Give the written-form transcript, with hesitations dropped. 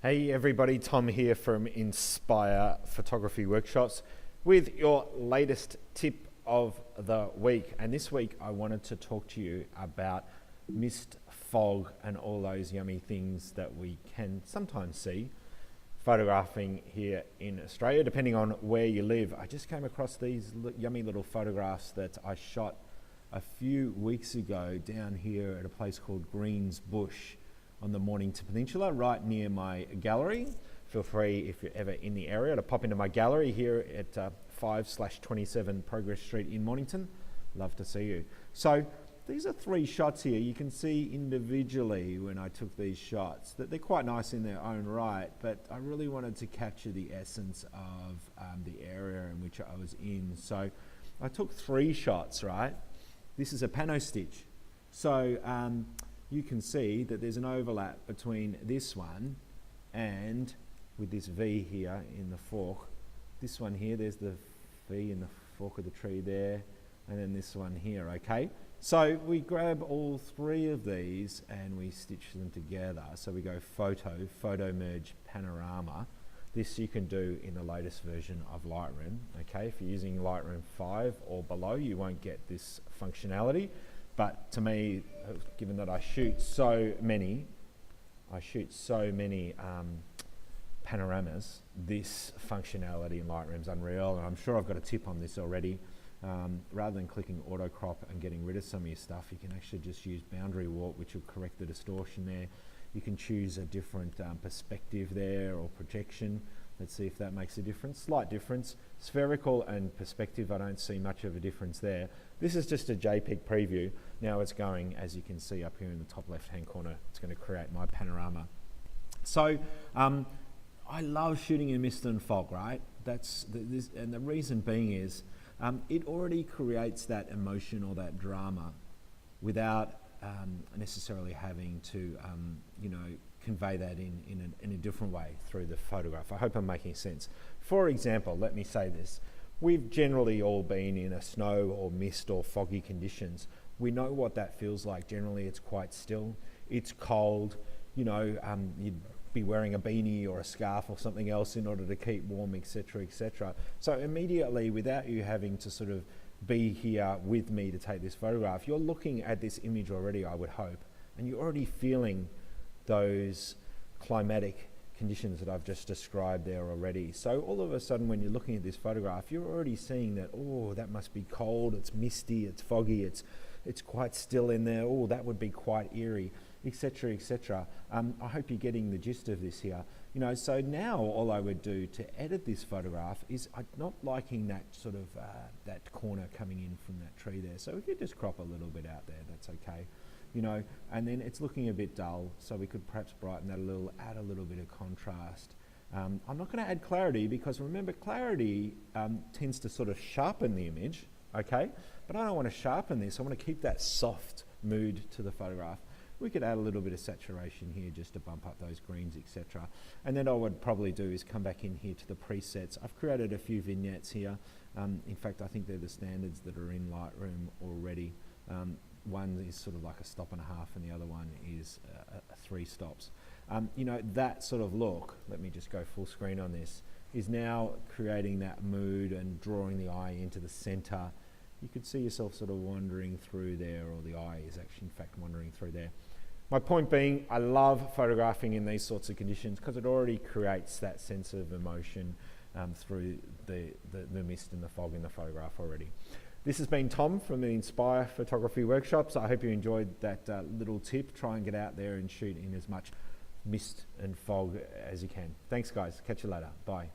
Hey everybody, Tom here from Inspire Photography Workshops with your latest tip of the week. And this week I wanted to talk to you about mist, fog and all those yummy things that we can sometimes see photographing here in Australia, depending on where you live. I just came across these yummy little photographs that I shot a few weeks ago down here at a place called Greens Bush on the Mornington Peninsula, right near my gallery. Feel free, if you're ever in the area, to pop into my gallery here at 5/27 Progress Street in Mornington. Love to see you. So these are 3 shots here. You can see individually when I took these shots that they're quite nice in their own right, but I really wanted to capture the essence of the area in which I was in. So I took 3 shots, right? This is a pano stitch. So you can see that there's an overlap between this one and with this V here in the fork. This one here, there's the V in the fork of the tree there, and then this one here, okay? So we grab all 3 of these and we stitch them together. So we go photo merge panorama. This you can do in the latest version of Lightroom, okay? If you're using Lightroom 5 or below, you won't get this functionality. But to me, given that I shoot so many panoramas, this functionality in Lightroom is unreal, and I'm sure I've got a tip on this already. Rather than clicking auto crop and getting rid of some of your stuff, you can actually just use boundary warp, which will correct the distortion there. You can choose a different perspective there or projection. Let's see if that makes a difference. Slight difference. Spherical and perspective, I don't see much of a difference there. This is just a JPEG preview. Now it's going, as you can see up here in the top left-hand corner, it's going to create my panorama. So I love shooting in mist and fog, right? And the reason being is it already creates that emotion or that drama without necessarily having to, convey that in a different way through the photograph. I hope I'm making sense. For example, let me say this. We've generally all been in a snow or mist or foggy conditions. We know what that feels like. Generally, it's quite still. It's cold. You'd be wearing a beanie or a scarf or something else in order to keep warm, etc., etc. So immediately, without you having to sort of be here with me to take this photograph, you're looking at this image already, I would hope, and you're already feeling those climatic conditions that I've just described there already. So all of a sudden when you're looking at this photograph, you're already seeing that, oh, that must be cold, it's misty, it's foggy, it's quite still in there, oh, that would be quite eerie, etc., etc. I hope you're getting the gist of this here. So now all I would do to edit this photograph is I'm not liking that sort of that corner coming in from that tree there. So we could just crop a little bit out there, that's okay. And then it's looking a bit dull, so we could perhaps brighten that a little, add a little bit of contrast. I'm not going to add clarity because remember, clarity tends to sort of sharpen the image, okay? But I don't want to sharpen this, I want to keep that soft mood to the photograph. We could add a little bit of saturation here just to bump up those greens, etc. And then all I would probably do is come back in here to the presets. I've created a few vignettes here. In fact, I think they're the standards that are in Lightroom already. One is sort of like a 1.5 stops and the other one is 3 stops. That sort of look, let me just go full screen on this, is now creating that mood and drawing the eye into the center. You could see yourself sort of wandering through there, or the eye is actually in fact wandering through there. My point being, I love photographing in these sorts of conditions because it already creates that sense of emotion through the mist and the fog in the photograph already. This has been Tom from the Inspire Photography Workshops. I hope you enjoyed that little tip. Try and get out there and shoot in as much mist and fog as you can. Thanks guys, catch you later, bye.